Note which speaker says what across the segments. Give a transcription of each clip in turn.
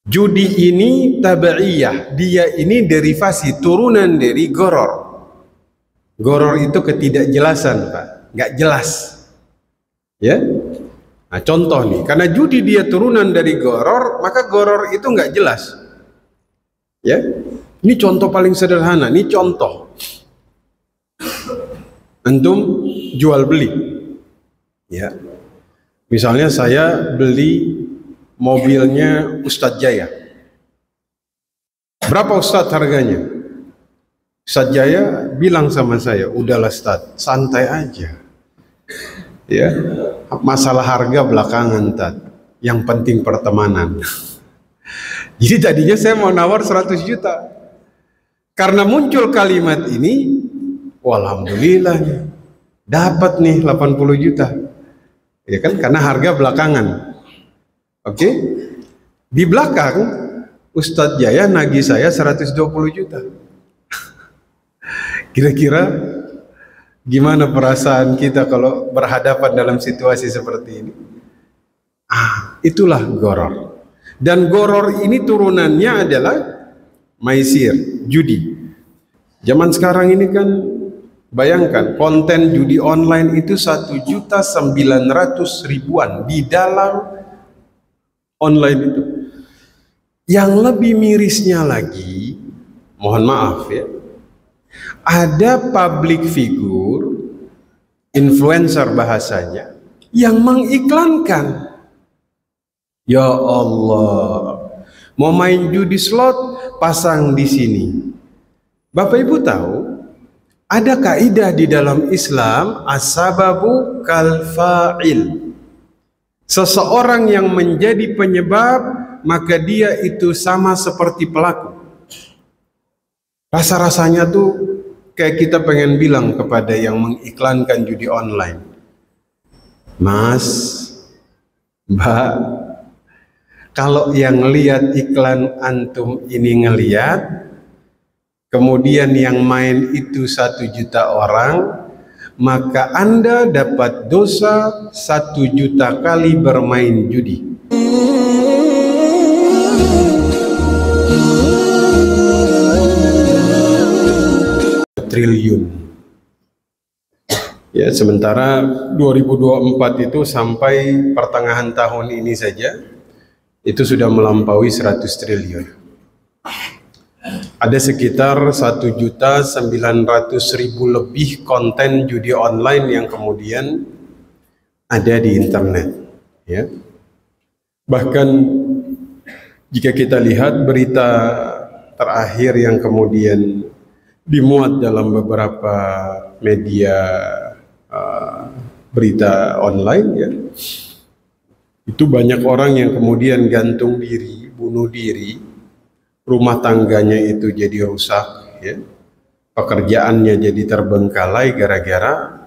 Speaker 1: Judi ini tabi'iyah, dia ini derivasi turunan dari goror. Goror itu ketidakjelasan, Pak, nggak jelas. Ya, nah contoh nih, karena judi dia turunan dari goror, maka goror itu nggak jelas. Ya, ini contoh paling sederhana. Ini contoh, antum jual beli. Ya, misalnya saya beli mobilnya Ustadz Jaya. Berapa Ustadz harganya? Ustadz Jaya bilang sama saya, udahlah Ustadz, santai aja. Ya, masalah harga belakangan, Tad. Yang penting pertemanan. Jadi tadinya saya mau nawar 100 juta. Karena muncul kalimat ini, alhamdulillah dapat nih 80 juta. Ya kan, karena harga belakangan. Oke, di belakang Ustadz Jaya nagih saya 120 juta. Kira-kira gimana perasaan kita kalau berhadapan dalam situasi seperti ini? Itulah goror. Dan goror ini turunannya adalah maisir, judi. Zaman sekarang ini kan, bayangkan konten judi online itu 1.900.000-an di dalam online itu. Yang lebih mirisnya lagi, mohon maaf ya, ada public figure, influencer bahasanya, yang mengiklankan. Ya Allah, mau main judi slot, pasang di sini. Bapak Ibu tahu, ada kaidah di dalam Islam, as-sababu kal fa'il. Seseorang yang menjadi penyebab, maka dia itu sama seperti pelaku. Rasa-rasanya tuh kayak kita pengen bilang kepada yang mengiklankan judi online, Mas, Mbak, kalau yang lihat iklan antum ini ngeliat, kemudian yang main itu 1 juta orang, maka Anda dapat dosa 1 juta kali bermain judi. Triliun. Ya, sementara 2024 itu sampai pertengahan tahun ini saja itu sudah melampaui 100 triliun. Ada sekitar 1.900.000 lebih konten judi online yang kemudian ada di internet. Ya. Bahkan jika kita lihat berita terakhir yang kemudian dimuat dalam beberapa media berita online, ya, itu banyak orang yang kemudian gantung diri, bunuh diri, rumah tangganya itu jadi rusak, ya, pekerjaannya jadi terbengkalai gara-gara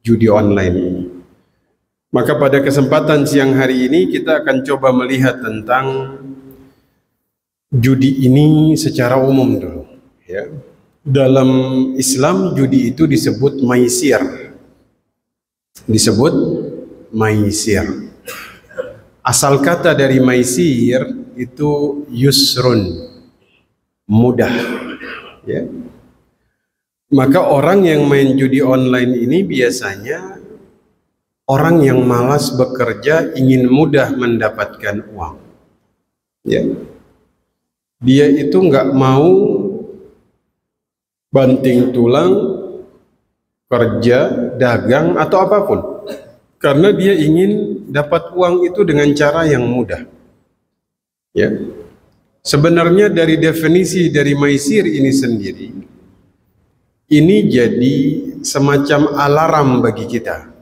Speaker 1: judi online ini. Maka pada kesempatan siang hari ini kita akan coba melihat tentang judi ini secara umum dulu. Ya. Dalam Islam judi itu disebut maisir. Disebut maisir. Asal kata dari maisir itu yusrun, mudah. Ya. Maka orang yang main judi online ini biasanya orang yang malas bekerja, ingin mudah mendapatkan uang. Ya. Dia itu nggak mau banting tulang, kerja, dagang, atau apapun. Karena dia ingin dapat uang itu dengan cara yang mudah. Ya. Sebenarnya dari definisi dari maisir ini sendiri, ini jadi semacam alarm bagi kita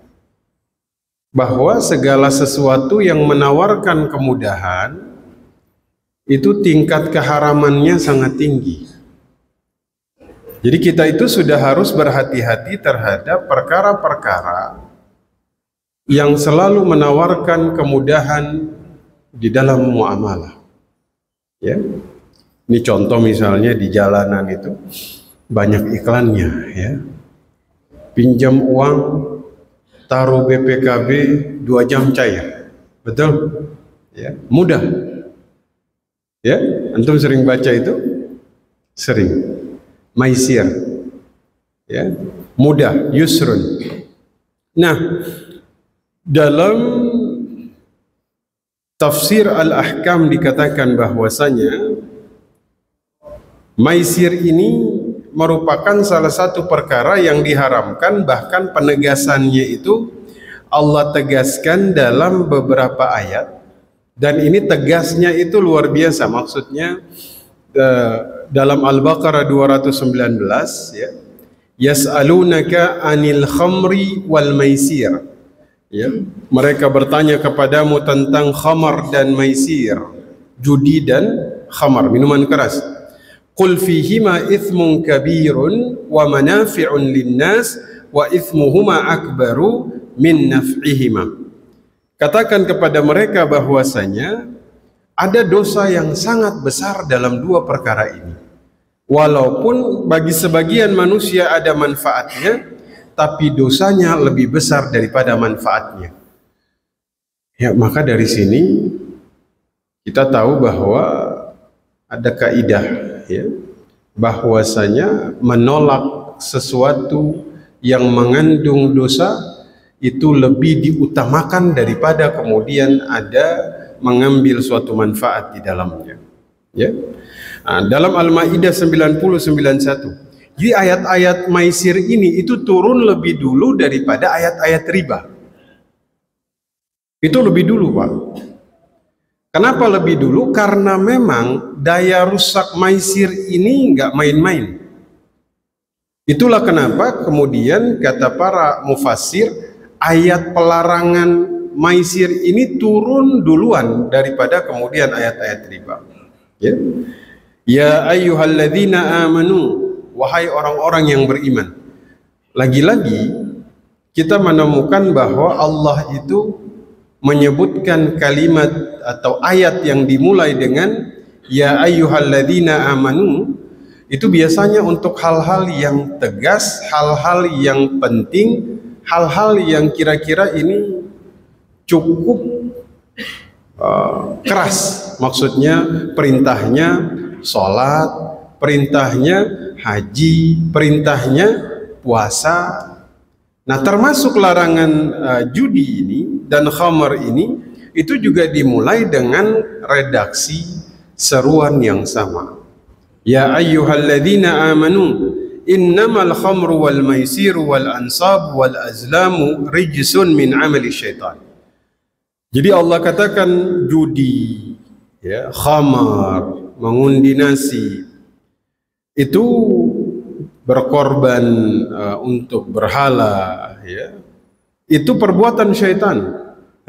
Speaker 1: bahwa segala sesuatu yang menawarkan kemudahan itu tingkat keharamannya sangat tinggi. Jadi kita itu sudah harus berhati-hati terhadap perkara-perkara yang selalu menawarkan kemudahan di dalam muamalah. Ya, ini contoh misalnya di jalanan itu banyak iklannya, ya. Pinjam uang, taruh BPKB 2 jam cair, betul? Ya, mudah. Ya, antum sering baca itu? Sering. Maisir. Ya, mudah, yusrun. Nah, dalam tafsir Al-Ahkam dikatakan bahwasanya maisir ini merupakan salah satu perkara yang diharamkan, bahkan penegasannya itu Allah tegaskan dalam beberapa ayat, dan ini tegasnya itu luar biasa. Maksudnya dalam Al-Baqarah 219 ya, yas'alunaka anil khamri wal maisir, ya, mereka bertanya kepadamu tentang khamar dan maisir, judi dan khamar, minuman keras. Qul fihima ithmun kabirun wa manafi'un linnas wa ithmuhuma akbaru min naf'ihima. Katakan kepada mereka bahwasanya ada dosa yang sangat besar dalam dua perkara ini. Walaupun bagi sebagian manusia ada manfaatnya, tapi dosanya lebih besar daripada manfaatnya. Ya, maka dari sini kita tahu bahwa ada kaidah, ya, bahwasanya menolak sesuatu yang mengandung dosa itu lebih diutamakan daripada kemudian ada mengambil suatu manfaat di dalamnya. Ya. Nah, dalam Al-Maidah 90:91. Jadi ayat-ayat maisir ini itu turun lebih dulu daripada ayat-ayat riba. Itu lebih dulu, Pak. Kenapa lebih dulu? Karena memang daya rusak maisir ini nggak main-main. Itulah kenapa kemudian kata para mufassir, ayat pelarangan maisir ini turun duluan daripada kemudian ayat-ayat riba. Ya, ya ayyuhalladzina amanu, wahai orang-orang yang beriman. Lagi-lagi kita menemukan bahwa Allah itu menyebutkan kalimat atau ayat yang dimulai dengan ya ayyuhalladzina amanu itu biasanya untuk hal-hal yang tegas, hal-hal yang penting, hal-hal yang kira-kira ini cukup keras. Maksudnya perintahnya sholat, perintahnya haji, perintahnya puasa. Nah, termasuk larangan judi ini dan khamar ini itu juga dimulai dengan redaksi seruan yang sama. Ya ayyuhalladzina amanu innamal khamru wal maisiru wal ansab wal azlamu rijsun min amali syaitan. Jadi Allah katakan judi, ya, khamar, mengundi nasib itu berkorban untuk berhala, ya, itu perbuatan syaitan.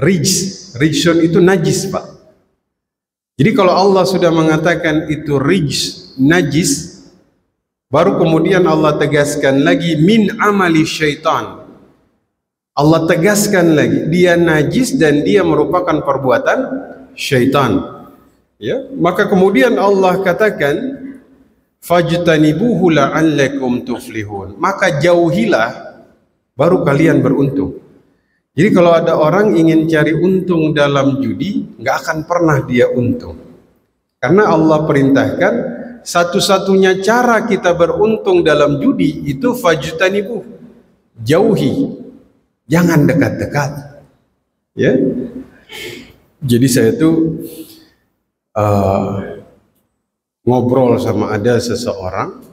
Speaker 1: Rijsun itu najis, Pak. Jadi kalau Allah sudah mengatakan itu rijs, najis, baru kemudian Allah tegaskan lagi min amali syaitan. Allah tegaskan lagi dia najis dan dia merupakan perbuatan syaitan. Ya, maka kemudian Allah katakan fajtanibuhu la'allakum tuflihun. Maka jauhilah baru kalian beruntung. Jadi kalau ada orang ingin cari untung dalam judi, nggak akan pernah dia untung. Karena Allah perintahkan satu-satunya cara kita beruntung dalam judi itu fajtanibuh, jauhi, jangan dekat-dekat. Ya. Jadi saya tuh ngobrol sama ada seseorang,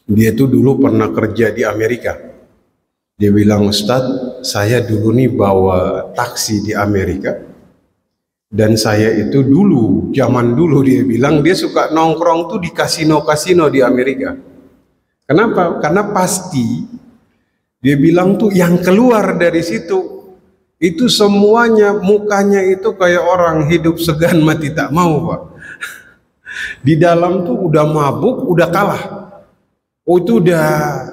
Speaker 1: dia tuh dulu pernah kerja di Amerika. Dia bilang, Ustadz, saya dulu nih bawa taksi di Amerika, dan saya itu dulu, zaman dulu dia bilang dia suka nongkrong tuh di kasino-kasino di Amerika. Kenapa? Karena pasti dia bilang tuh yang keluar dari situ itu semuanya mukanya itu kayak orang hidup segan mati tak mau, Pak. Di dalam tuh udah mabuk, udah kalah. Oh, itu udah,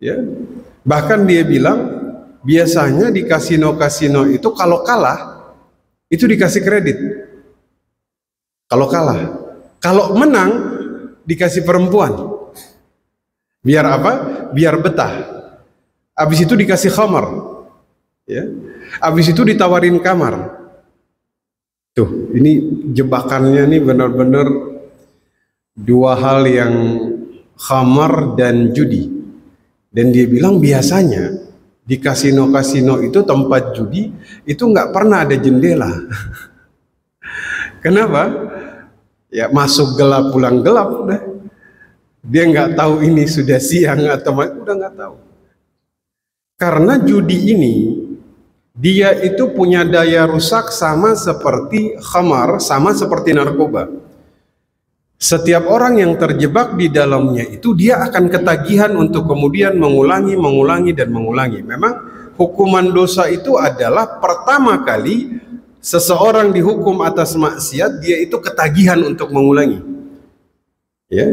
Speaker 1: ya. Bahkan dia bilang biasanya di kasino-kasino itu kalau kalah itu dikasih kredit. Kalau kalah, kalau menang dikasih perempuan. Biar apa? Biar betah. Habis itu dikasih khamar. Ya. Habis itu ditawarin kamar. Tuh, ini jebakannya nih benar-benar dua hal yang khamar dan judi. Dan dia bilang biasanya di kasino-kasino itu tempat judi itu nggak pernah ada jendela. Kenapa? Ya masuk gelap pulang gelap udah. Dia nggak tahu ini sudah siang atau udah nggak tahu. Karena judi ini dia itu punya daya rusak sama seperti khamar, sama seperti narkoba. Setiap orang yang terjebak di dalamnya itu dia akan ketagihan untuk kemudian mengulangi dan mengulangi. Memang hukuman dosa itu adalah pertama kali seseorang dihukum atas maksiat, dia itu ketagihan untuk mengulangi. Ya.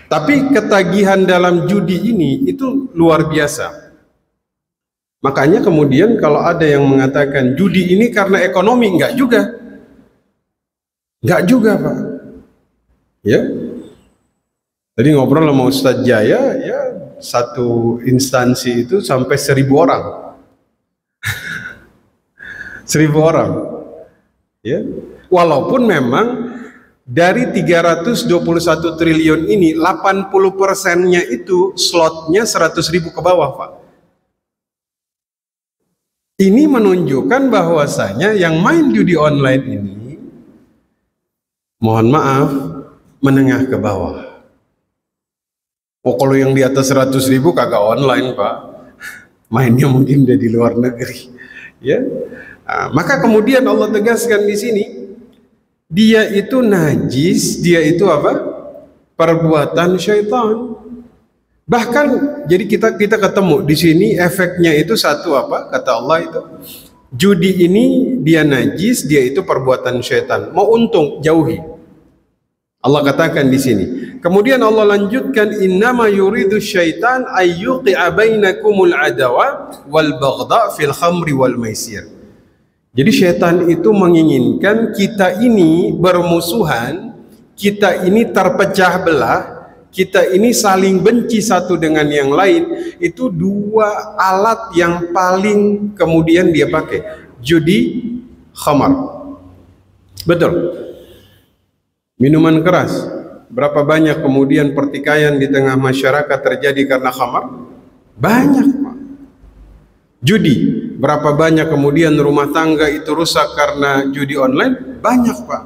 Speaker 1: Tapi ketagihan dalam judi ini itu luar biasa. Makanya kemudian kalau ada yang mengatakan judi ini karena ekonomi, enggak juga. Enggak juga, Pak. Ya. Tadi ngobrol sama Ustadz Jaya, ya satu instansi itu sampai 1.000 orang. 1.000 orang. Ya. Walaupun memang dari 321 triliun ini 80%-nya itu slotnya 100.000 ke bawah, Pak. Ini menunjukkan bahwasanya yang main judi online ini, mohon maaf, menengah ke bawah. Oh, kalau yang di atas 100.000 kagak online, Pak. Mainnya mungkin udah di luar negeri. Ya. Nah, maka kemudian Allah tegaskan di sini, dia itu najis, dia itu apa? Perbuatan syaitan. Bahkan jadi kita ketemu di sini efeknya itu satu apa? Kata Allah itu, judi ini dia najis, dia itu perbuatan syaitan. Mau untung jauhi. Allah katakan di sini. Kemudian Allah lanjutkan, innama yuridu syaitan ayyuqi'a bainakumul adawa wal baghdha fil khamri wal maisir. Jadi syaitan itu menginginkan kita ini bermusuhan, kita ini terpecah belah, kita ini saling benci satu dengan yang lain. Itu dua alat yang paling kemudian dia pakai, judi, khamar. Betul. Minuman keras, berapa banyak kemudian pertikaian di tengah masyarakat terjadi karena khamar? Banyak, Pak. Judi, berapa banyak kemudian rumah tangga itu rusak karena judi online? Banyak, Pak.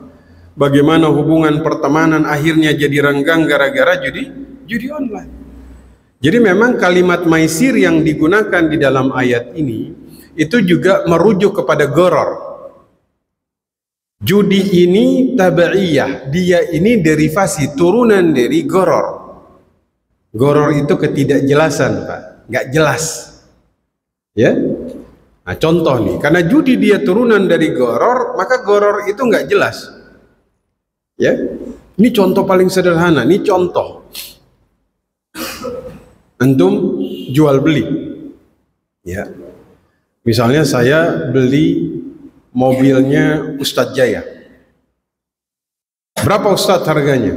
Speaker 1: Bagaimana hubungan pertemanan akhirnya jadi renggang gara-gara judi online. Jadi memang kalimat maisir yang digunakan di dalam ayat ini itu juga merujuk kepada goror. Judi ini tabi'iyah, dia ini derivasi turunan dari goror. Goror itu ketidakjelasan, Pak, nggak jelas. Ya, nah contoh nih, karena judi dia turunan dari goror, maka goror itu nggak jelas. Ya, ini contoh paling sederhana, ini contoh. Antum jual beli, ya. Misalnya saya beli mobilnya Ustadz Jaya. Berapa Ustadz harganya?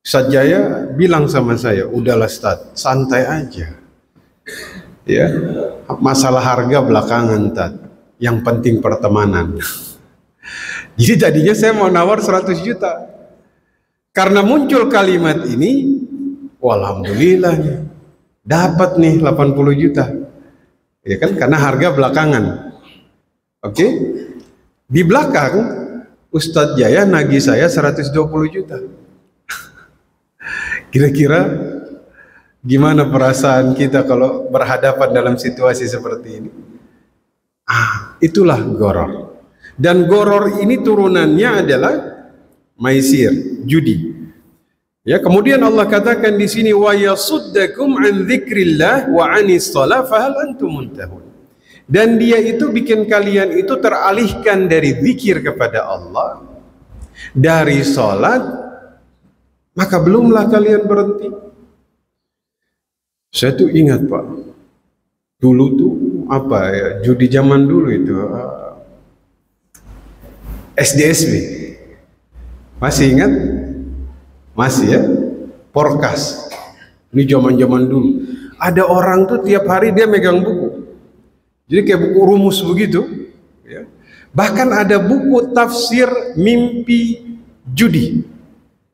Speaker 1: Ustadz Jaya bilang sama saya, udahlah Ustadz, santai aja. Ya, masalah harga belakangan, Tad. Yang penting pertemanan. Jadi tadinya saya mau nawar 100 juta. Karena muncul kalimat ini, alhamdulillah nih, dapat nih 80 juta. Ya kan, karena harga belakangan. Oke, di belakang Ustadz Jaya nagih saya 120 juta. Kira-kira gimana perasaan kita kalau berhadapan dalam situasi seperti ini? Itulah goror. Dan goror ini turunannya adalah maisir, judi. Ya, kemudian Allah katakan di sini, wa yasuddakum an dzikrillah wa anis shalah fahal antum muntahun. Dan dia itu bikin kalian itu teralihkan dari zikir kepada Allah, dari sholat, maka belumlah kalian berhenti. Saya tuh ingat, Pak, dulu tuh apa ya, judi zaman dulu itu SDSB, masih ingat? Masih ya, Porkas. Ini zaman-zaman dulu. Ada orang tuh tiap hari dia megang buku. Jadi kayak buku rumus begitu, ya. Bahkan ada buku tafsir mimpi judi.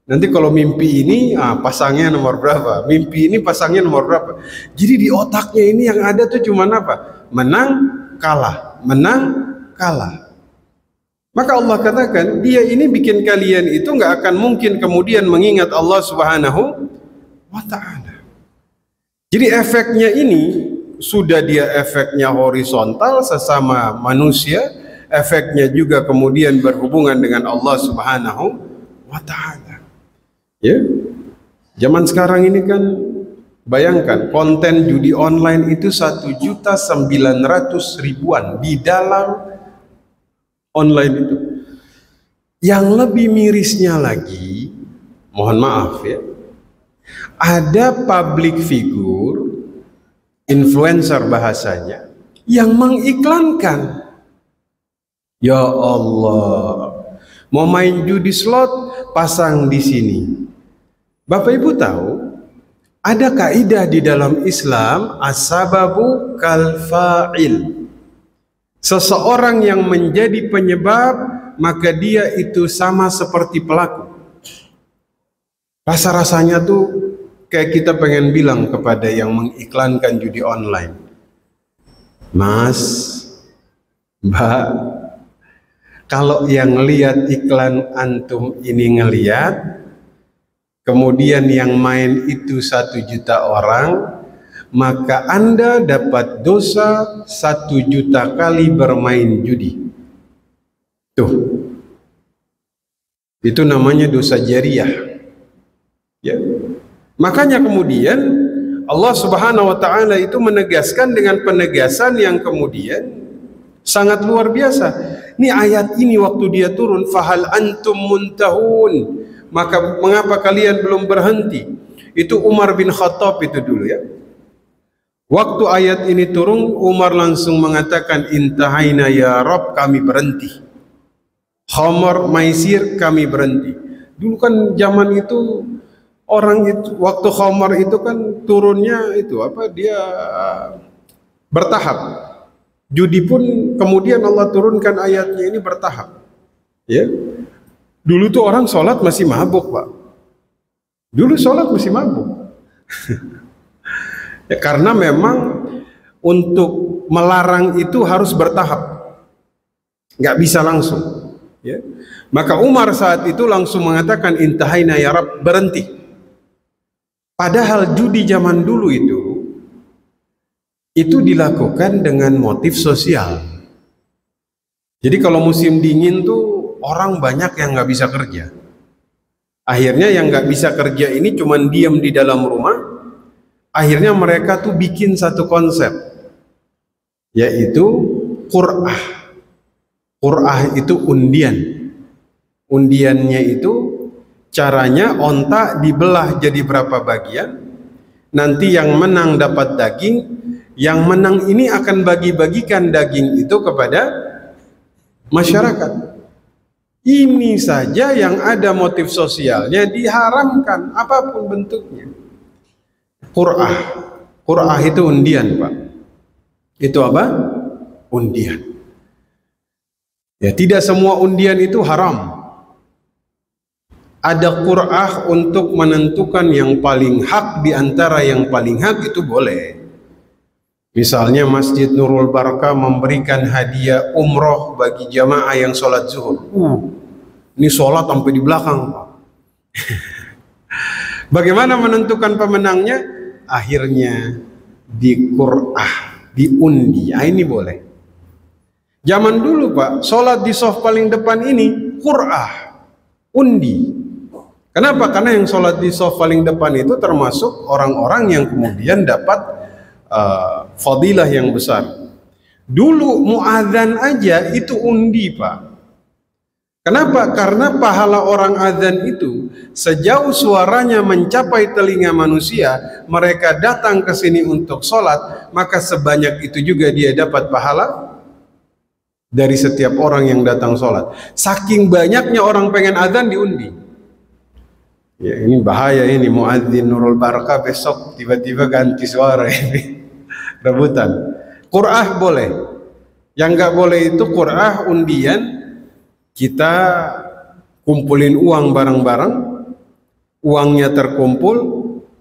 Speaker 1: Nanti kalau mimpi ini pasangnya nomor berapa, mimpi ini pasangnya nomor berapa. Jadi di otaknya ini yang ada tuh cuman apa? Menang, kalah, menang, kalah. Maka Allah katakan, dia ini bikin kalian itu nggak akan mungkin kemudian mengingat Allah Subhanahu wa ta'ala. Jadi efeknya ini sudah dia efeknya horizontal sesama manusia, efeknya juga kemudian berhubungan dengan Allah Subhanahu wa ta'ala. Ya, zaman sekarang ini kan bayangkan konten judi online itu 1.900.000-an di dalam online itu. Yang lebih mirisnya lagi, mohon maaf ya, ada public figure, influencer bahasanya, yang mengiklankan. Ya Allah, mau main judi slot, pasang di sini. Bapak Ibu tahu, ada kaidah di dalam Islam, as-sababu kal fa'il. Seseorang yang menjadi penyebab, maka dia itu sama seperti pelaku. Rasa-rasanya tuh kayak kita pengen bilang kepada yang mengiklankan judi online, Mas, Mbak, kalau yang lihat iklan antum ini ngeliat, kemudian yang main itu 1 juta orang, maka Anda dapat dosa 1 juta kali bermain judi. Tuh, itu namanya dosa jariah. Ya. Makanya kemudian Allah Subhanahu wa ta'ala itu menegaskan dengan penegasan yang kemudian sangat luar biasa. Ini ayat ini waktu dia turun, fahal antum muntahun, maka mengapa kalian belum berhenti? Itu Umar bin Khattab itu dulu ya. Waktu ayat ini turun, Umar langsung mengatakan, intahaina ya Rabb, kami berhenti. Khamar maisir, kami berhenti. Dulu kan zaman itu orang itu waktu khamar itu kan turunnya itu apa, dia bertahap. Judi pun kemudian Allah turunkan ayatnya ini bertahap. Ya. Dulu tuh orang sholat masih mabuk, Pak. Dulu sholat masih mabuk. Ya, karena memang untuk melarang itu harus bertahap, nggak bisa langsung. Ya. Maka Umar saat itu langsung mengatakan, intahaina ya Rabb, berhenti. Padahal judi zaman dulu itu dilakukan dengan motif sosial. Jadi kalau musim dingin tuh orang banyak yang nggak bisa kerja. Akhirnya yang nggak bisa kerja ini cuman diam di dalam rumah. Akhirnya mereka tuh bikin satu konsep, yaitu qur'ah. Qur'ah itu undian. Undiannya itu caranya onta dibelah jadi berapa bagian. Nanti yang menang dapat daging. Yang menang ini akan bagi-bagikan daging itu kepada masyarakat. Ini saja yang ada motif sosialnya diharamkan apapun bentuknya. Qur'ah. Qur'ah itu undian, Pak. Itu apa? Undian. Ya, tidak semua undian itu haram. Ada qur'ah untuk menentukan yang paling hak di antara yang paling hak, itu boleh. Misalnya Masjid Nurul Barakah memberikan hadiah umroh bagi jamaah yang sholat zuhur. Ini sholat sampai di belakang, Pak. Bagaimana menentukan pemenangnya? Akhirnya di qur'ah, diundi. Ini boleh. Zaman dulu, Pak, sholat di sof paling depan ini qur'ah, undi. Kenapa? Karena yang sholat di sof paling depan itu termasuk orang-orang yang kemudian dapat fadilah yang besar. Dulu muadzan aja itu undi, Pak. Kenapa? Karena pahala orang adzan itu sejauh suaranya mencapai telinga manusia, mereka datang ke sini untuk sholat, maka sebanyak itu juga dia dapat pahala dari setiap orang yang datang sholat. Saking banyaknya orang pengen adzan, diundi. Ya, ini bahaya ini, muadzin Nurul Barakah besok tiba-tiba ganti suara ini. Rebutan. Qur'ah boleh. Yang nggak boleh itu qur'ah undian, kita kumpulin uang bareng-bareng, uangnya terkumpul,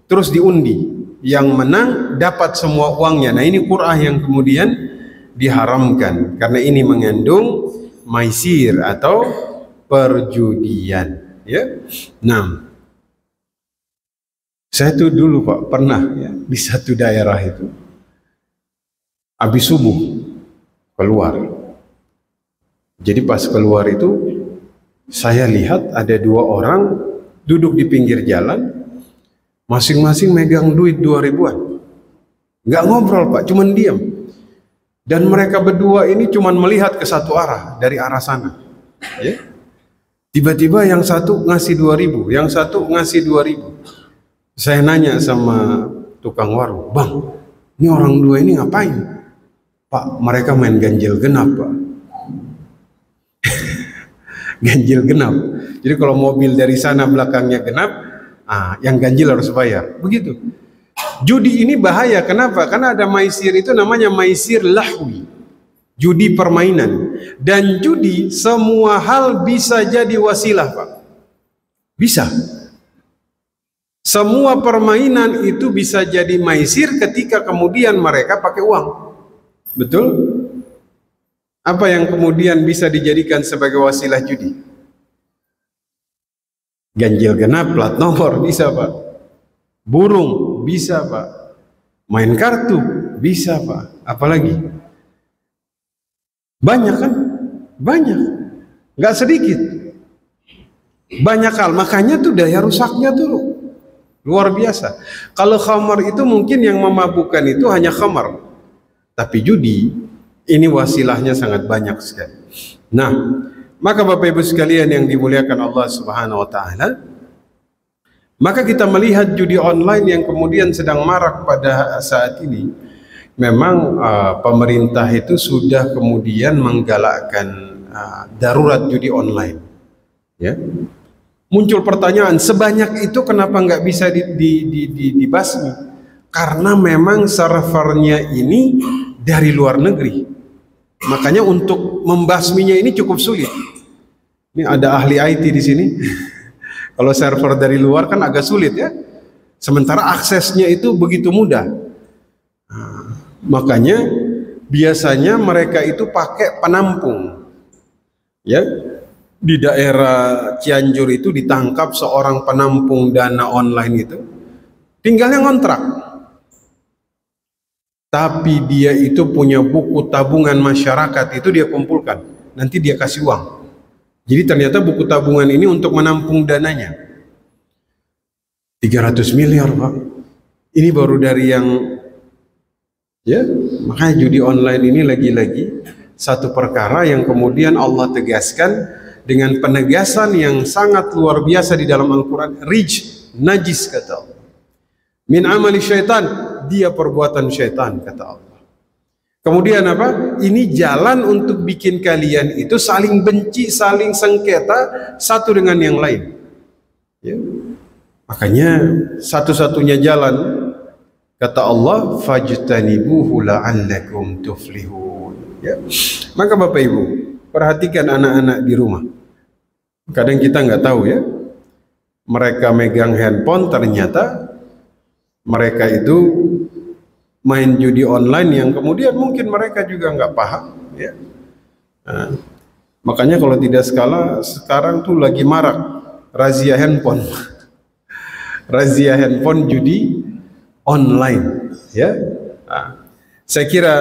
Speaker 1: terus diundi. Yang menang dapat semua uangnya. Nah ini qur'ah yang kemudian diharamkan, karena ini mengandung maisir atau perjudian. Ya, nah, saya tuh dulu Pak pernah ya, di satu daerah itu, habis subuh keluar. Jadi pas keluar itu saya lihat ada dua orang duduk di pinggir jalan, masing-masing megang duit 2.000-an. Nggak ngobrol Pak, cuman diam. Dan mereka berdua ini cuman melihat ke satu arah, dari arah sana. Ya. Tiba-tiba yang satu ngasih 2.000, yang satu ngasih 2.000. Saya nanya sama tukang warung, "Bang, ini orang dua ini ngapain?" "Pak, mereka main ganjil genap Pak." Ganjil genap. Jadi kalau mobil dari sana belakangnya genap, yang ganjil harus bayar. Begitu. Judi ini bahaya. Kenapa? Karena ada maisir itu namanya maisir lahwi. Judi permainan. Dan judi semua hal bisa jadi wasilah Pak. Bisa. Semua permainan itu bisa jadi maisir ketika kemudian mereka pakai uang. Betul? Apa yang kemudian bisa dijadikan sebagai wasilah judi? Ganjil genap, plat nomor bisa Pak. Burung bisa Pak. Main kartu bisa Pak. Apalagi? Banyak kan? Banyak. Nggak sedikit. Banyak hal. Makanya tuh daya rusaknya tuh luar biasa. Kalau khamar itu mungkin yang memabukkan itu hanya khamar. Tapi judi ini wasilahnya sangat banyak sekali. Nah, maka Bapak Ibu sekalian yang dimuliakan Allah Subhanahu wa taala, maka kita melihat judi online yang kemudian sedang marak pada saat ini. Memang pemerintah itu sudah kemudian menggalakkan darurat judi online. Ya. Muncul pertanyaan, sebanyak itu kenapa nggak bisa dibasmi? Karena memang servernya ini dari luar negeri. Makanya untuk membasminya ini cukup sulit. Ini ada ahli IT di sini. Kalau server dari luar kan agak sulit ya. Sementara aksesnya itu begitu mudah. Makanya biasanya mereka itu pakai penampung. Ya. Di daerah Cianjur itu ditangkap seorang penampung dana online itu. Tinggalnya ngontrak. Tapi dia itu punya buku tabungan masyarakat, itu dia kumpulkan. Nanti dia kasih uang. Jadi ternyata buku tabungan ini untuk menampung dananya. 300 miliar Pak. Ini baru dari yang, ya, makanya judi online ini lagi-lagi satu perkara yang kemudian Allah tegaskan dengan penegasan yang sangat luar biasa di dalam Al-Quran. Najis kata Allah. Min amali syaitan, dia perbuatan syaitan kata Allah. Kemudian apa? Ini jalan untuk bikin kalian itu saling benci, saling sengketa satu dengan yang lain. Ya. Makanya satu-satunya jalan kata Allah, fajtanibuhu la'allakum tuflihun. Ya. Maka Bapak Ibu, perhatikan anak-anak di rumah. Kadang kita nggak tahu ya, mereka megang handphone, ternyata mereka itu main judi online yang kemudian mungkin mereka juga nggak paham ya. Nah, makanya kalau tidak sekarang tuh lagi marak razia handphone. Razia handphone judi online ya. Nah, saya kira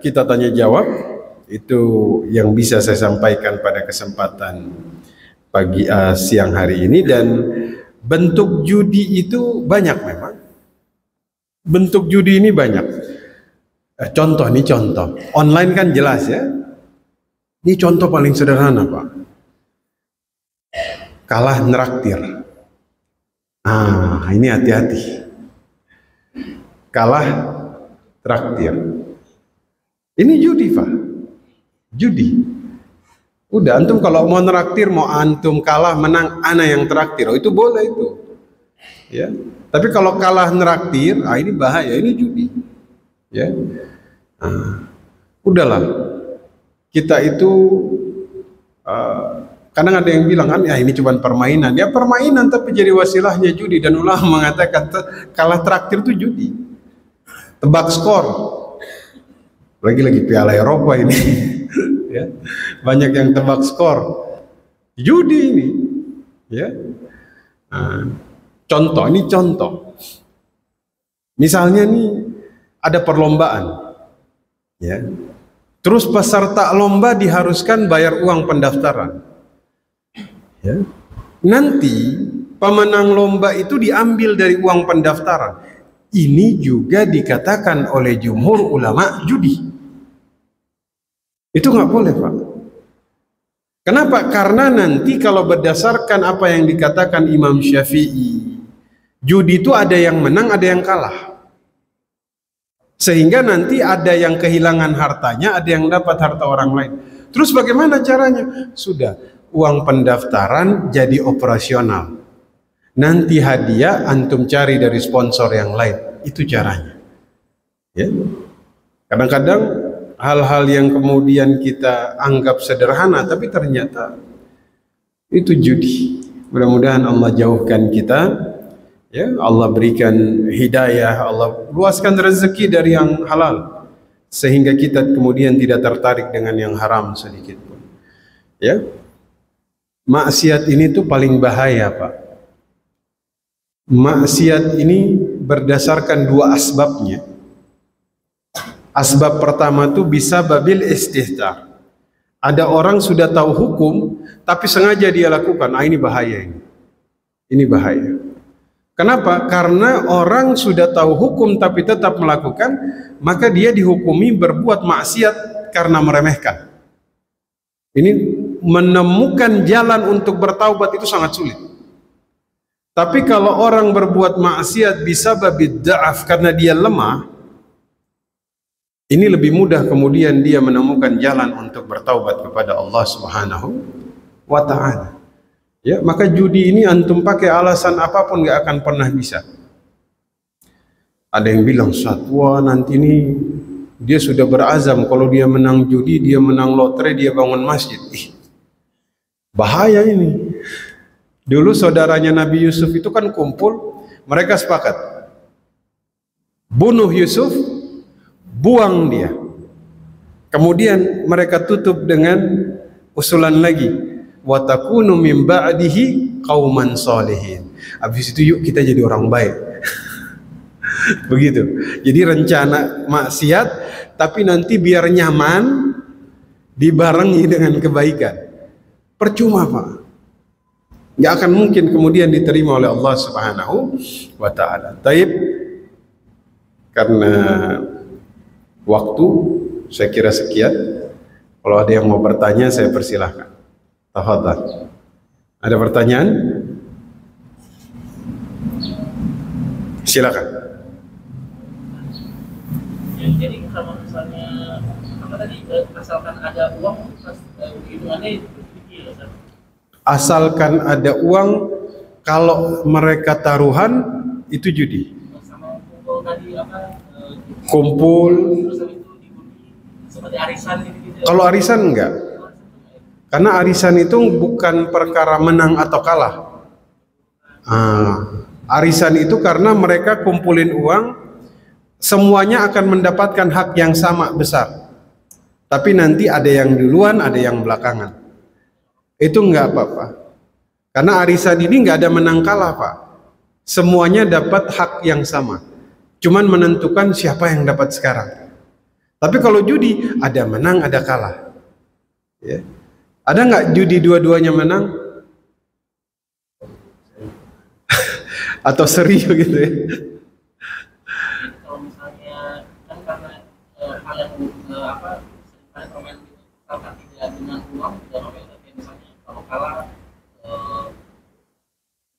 Speaker 1: kita tanya jawab itu yang bisa saya sampaikan pada kesempatan pagi siang hari ini. Dan bentuk judi itu banyak memang. Bentuk judi ini banyak. Contoh online kan jelas ya. Ini contoh paling sederhana Pak. Kalah neraktir. Ini hati-hati. Kalah traktir. Ini judi Pak. Judi. Udah antum kalau mau neraktir, mau antum kalah menang, ana yang traktir. Oh itu boleh itu. Ya. Tapi kalau kalah neraktir, ini bahaya, ini judi. Ya. Udahlah. kita itu kadang ada yang bilang kan, ya ini cuma permainan. Ya permainan tapi jadi wasilahnya judi, dan ulama mengatakan kalah traktir itu judi. Tebak skor. Lagi-lagi Piala Eropa ini. Ya. Banyak yang tebak skor. Judi ini. Ya. Contoh, ini contoh. Misalnya nih ada perlombaan. Ya. Terus peserta lomba diharuskan bayar uang pendaftaran. Ya. Nanti pemenang lomba itu diambil dari uang pendaftaran. Ini juga dikatakan oleh jumhur ulama judi. Itu nggak boleh, Pak. Kenapa? Karena nanti kalau berdasarkan apa yang dikatakan Imam Syafi'i, judi itu ada yang menang, ada yang kalah. Sehingga nanti ada yang kehilangan hartanya, ada yang dapat harta orang lain. Terus bagaimana caranya? Sudah, uang pendaftaran jadi operasional. Nanti hadiah antum cari dari sponsor yang lain. Itu caranya. Ya. Kadang-kadang hal-hal yang kemudian kita anggap sederhana, tapi ternyata itu judi. Mudah-mudahan Allah jauhkan kita. Ya, Allah berikan hidayah, Allah luaskan rezeki dari yang halal, sehingga kita kemudian tidak tertarik dengan yang haram sedikit pun. Ya, maksiat ini tuh paling bahaya, Pak. Maksiat ini berdasarkan dua asbabnya. Asbab pertama tuh bisa babil istihtar. Ada orang sudah tahu hukum, tapi sengaja dia lakukan. Ini bahaya ini. Ini bahaya. Kenapa? Karena orang sudah tahu hukum tapi tetap melakukan, maka dia dihukumi berbuat maksiat karena meremehkan. Ini menemukan jalan untuk bertaubat itu sangat sulit. Tapi kalau orang berbuat maksiat bisa babid da'af karena dia lemah, ini lebih mudah kemudian dia menemukan jalan untuk bertaubat kepada Allah Subhanahu wa ta'ala. Ya, maka judi ini antum pakai alasan apapun gak akan pernah bisa. Ada yang bilang, "Satwa nanti ini dia sudah berazam kalau dia menang judi, dia menang lotre, dia bangun masjid." Bahaya ini. Dulu saudaranya Nabi Yusuf itu kan kumpul, mereka sepakat bunuh Yusuf, buang dia. Kemudian mereka tutup dengan usulan lagi, wa takunu min ba'dihi qauman sholihin. Habis itu yuk kita jadi orang baik. Begitu. Jadi rencana maksiat tapi nanti biar nyaman dibarengi dengan kebaikan. Percuma, Pak. Nggak akan mungkin kemudian diterima oleh Allah Subhanahu wa ta'ala. Taib, karena waktu saya kira sekian. Kalau ada yang mau bertanya saya persilahkan. Tafadhal. Ada pertanyaan? Silakan.
Speaker 2: Jadi kalau misalnya apa tadi, asalkan ada uang, hitungannya itu ya,
Speaker 1: asalkan ada uang, kalau mereka taruhan itu judi.
Speaker 2: Sama kumpul tadi apa?
Speaker 1: Kumpul.
Speaker 2: Seperti arisan gitu.
Speaker 1: Kalau arisan enggak. Karena arisan itu bukan perkara menang atau kalah. Arisan itu karena mereka kumpulin uang, semuanya akan mendapatkan hak yang sama besar. Tapi nanti ada yang duluan, ada yang belakangan. Itu enggak apa-apa. Karena arisan ini enggak ada menang kalah, Pak. Semuanya dapat hak yang sama. Cuman menentukan siapa yang dapat sekarang. Tapi kalau judi, ada menang, ada kalah. Ya. Ada nggak judi dua-duanya menang? Atau seri gitu ya?
Speaker 2: Kalau misalnya kan karena hal yang permainan itu misalkan tidak dengan uang, tidak apa ya, misalnya kalau kalah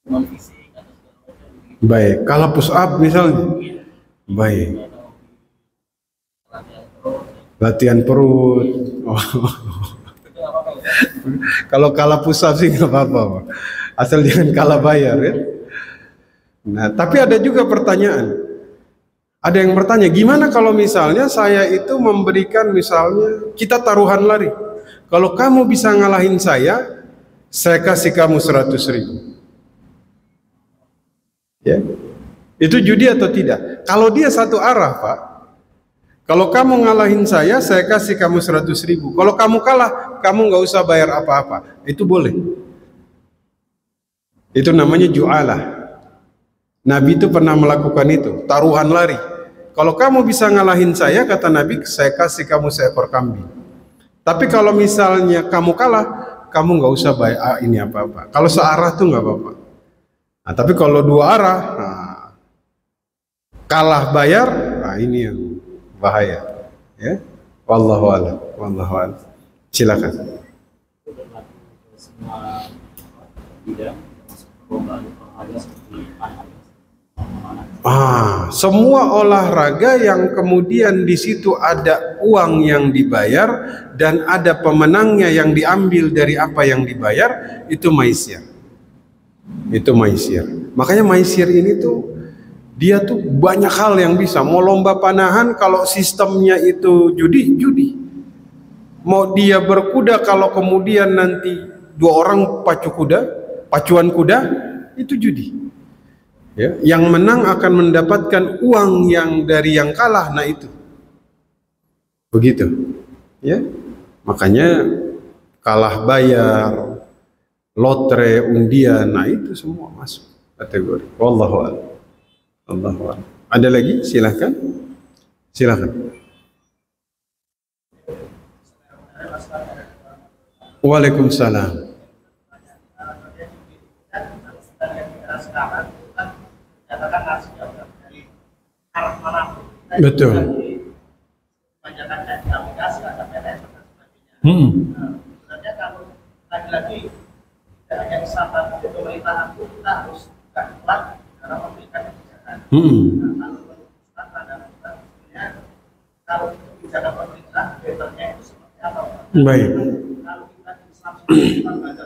Speaker 2: non fisik atau segala macam.
Speaker 1: Baik, kalah push up misalnya. Baik. Latihan perut. Kalau kalah push up sih nggak apa-apa, asal jangan kalah bayar ya. Nah, tapi ada juga pertanyaan, Ada yang bertanya, gimana kalau misalnya saya itu memberikan, misalnya kita taruhan lari. Kalau kamu bisa ngalahin saya kasih kamu 100.000. Ya, itu judi atau tidak? Kalau dia satu arah, Pak. Kalau kamu ngalahin saya kasih kamu 100.000. Kalau kamu kalah, kamu nggak usah bayar apa-apa. Itu boleh. Itu namanya ju'alah. Nabi itu pernah melakukan itu, taruhan lari. Kalau kamu bisa ngalahin saya, kata Nabi, saya kasih kamu seekor kambing. Tapi kalau misalnya kamu kalah, kamu nggak usah bayar ini apa-apa. Kalau searah tuh nggak apa-apa. Nah, tapi kalau dua arah, kalah bayar, nah ini yang bahaya. Ya, wallahu a'lam, wallahu a'lam. Silakan.
Speaker 3: Semua bidang termasuk perlombaan olahraga seperti panah.
Speaker 1: Semua olahraga yang kemudian di situ ada uang yang dibayar dan ada pemenangnya yang diambil dari apa yang dibayar, itu maisir. Itu maisir. Makanya maisir ini tuh dia tuh banyak hal yang bisa. Mau lomba panahan kalau sistemnya itu judi. Mau dia berkuda kalau kemudian nanti dua orang pacuan kuda, itu judi. Ya, yang menang akan mendapatkan uang yang dari yang kalah, nah itu. Begitu. Ya. Makanya kalah bayar, lotre, undian, nah itu semua masuk kategori. Wallahu a'lam. Wallahu a'lam. Ada lagi? Silahkan. Silahkan. Waalaikumsalam. Betul.
Speaker 2: Sebenarnya kalau lagi-lagi tidak hanya kesalahan pemerintahan, kita harus pelan dalam memberikan kebijakan. Kalau kebijakan pemerintah, betternya itu seperti apa?
Speaker 1: Baik.
Speaker 2: Kalau kita Islam kita baca